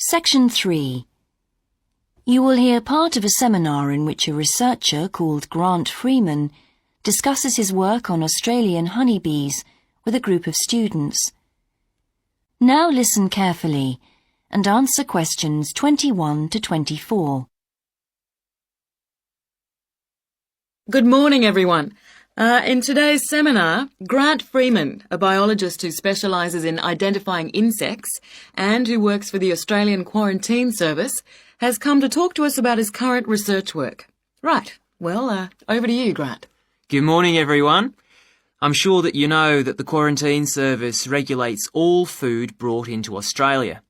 Section 3. You will hear part of a seminar in which a researcher called Grant Freeman discusses his work on Australian honeybees with a group of students. Now listen carefully and answer questions 21 to 24. Good morning, everyone. In today's seminar, Grant Freeman, a biologist who specialises in identifying insects and who works for the Australian Quarantine Service, has come to talk to us about his current research work. Right, well, over to you, Grant. Good morning, everyone. I'm sure that you know that the Quarantine Service regulates all food brought into Australia.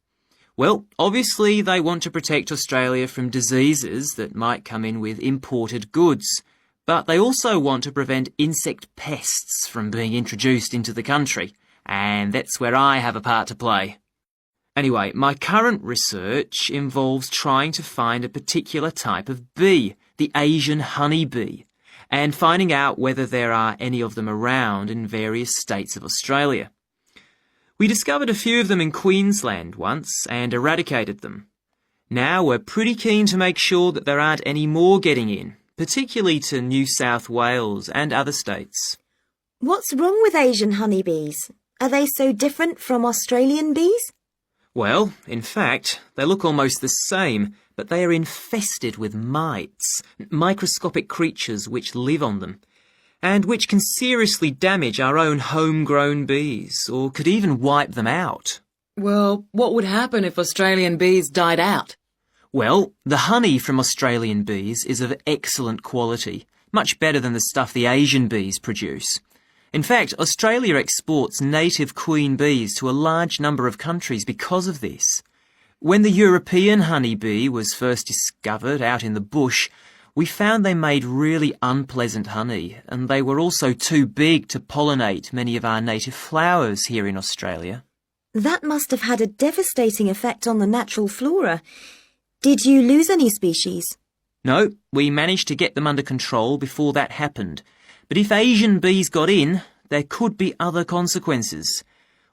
Well, obviously they want to protect Australia from diseases that might come in with imported goods. But they also want to prevent insect pests from being introduced into the country, and that's where I have a part to play. Anyway, my current research involves trying to find a particular type of bee, the Asian honeybee, and finding out whether there are any of them around in various states of Australia. We discovered a few of them in Queensland once and eradicated them. Now we're pretty keen to make sure that there aren't any more getting in, particularly to New South Wales and other states. What's wrong with Asian honeybees? Are they so different from Australian bees? Well, in fact, they look almost the same, but they are infested with mites, microscopic creatures which live on them, and which can seriously damage our own homegrown bees, or could even wipe them out. Well, what would happen if Australian bees died out? Well, the honey from Australian bees is of excellent quality, much better than the stuff the Asian bees produce. In fact, Australia exports native queen bees to a large number of countries because of this. When the European honeybee was first discovered out in the bush, we found they made really unpleasant honey, and they were also too big to pollinate many of our native flowers here in Australia. That must have had a devastating effect on the natural flora. Did you lose any species? No, we managed to get them under control before that happened. But if Asian bees got in, there could be other consequences.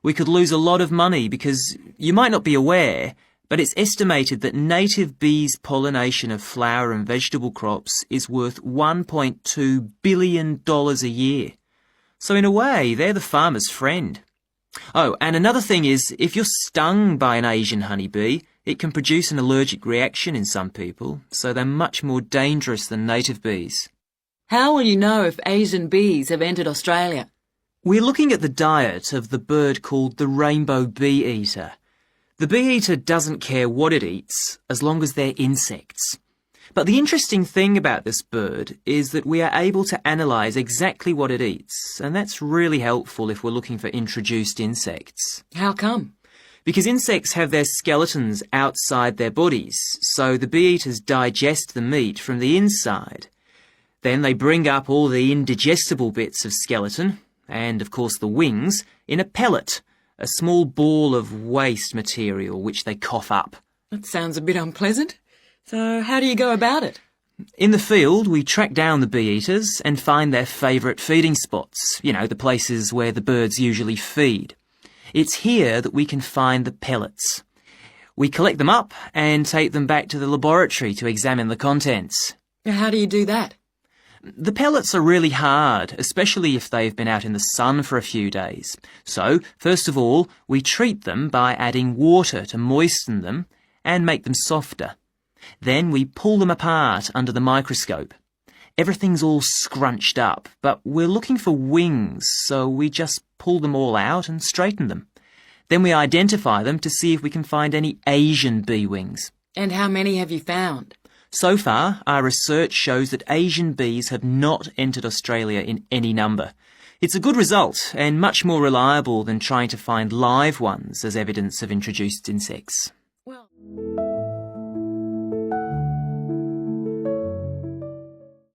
We could lose a lot of money because, you might not be aware, but it's estimated that native bees' pollination of flower and vegetable crops is worth $1.2 billion a year. So in a way, they're the farmer's friend. Oh, and another thing is, if you're stung by an Asian honeybee, it can produce an allergic reaction in some people, so they're much more dangerous than native bees. How will you know if Asian bees have entered Australia? We're looking at the diet of the bird called the rainbow bee-eater. The bee-eater doesn't care what it eats, as long as they're insects. But the interesting thing about this bird is that we are able to analyse exactly what it eats, and that's really helpful if we're looking for introduced insects. How come? Because insects have their skeletons outside their bodies, so the bee-eaters digest the meat from the inside. Then they bring up all the indigestible bits of skeleton, and of course the wings, in a pellet, a small ball of waste material which they cough up. That sounds a bit unpleasant. So how do you go about it? In the field, we track down the bee-eaters and find their favourite feeding spots, the places where the birds usually feed. It's here that we can find the pellets. We collect them up and take them back to the laboratory to examine the contents. How do you do that? The pellets are really hard, especially if they've been out in the sun for a few days. So, first of all, we treat them by adding water to moisten them and make them softer. Then we pull them apart under the microscope. Everything's all scrunched up, but we're looking for wings, so we just pull them all out and straighten them. Then we identify them to see if we can find any Asian bee wings. And how many have you found? So far, our research shows that Asian bees have not entered Australia in any number. It's a good result and much more reliable than trying to find live ones as evidence of introduced insects. Well...